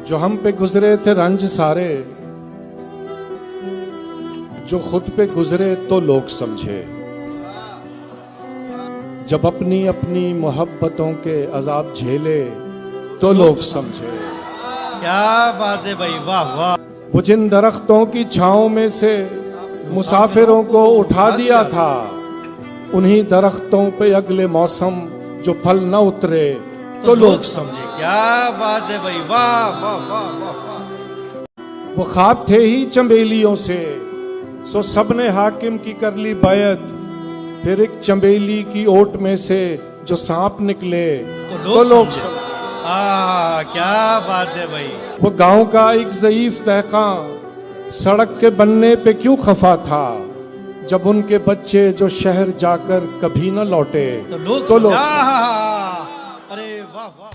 जो हम पे गुजरे थे रंज सारे, जो खुद पे गुजरे तो लोग समझे। जब अपनी अपनी मोहब्बतों के अजाब झेले तो लोग समझे। क्या बात है भाई, वाह वाह। वो जिन दरख्तों की छांव में से मुसाफिरों को उठा दिया था, उन्हीं दरख्तों पे अगले मौसम जो फल न उतरे तो लोग समझे। क्या बात है भाई, वाह वाह वाह वाह। वो ख्वाब थे ही चंबेलियों से, सो सबने हाकिम की कर ली बैत। फिर एक चंबेली की ओट में से जो सांप निकले तो लोग समझे। क्या बात है भाई। वो गांव का एक ज़ईफ दहका सड़क के बनने पे क्यों खफा था, जब उनके बच्चे जो शहर जाकर कभी न लौटे तो लोग अरे अरे वाह वाह।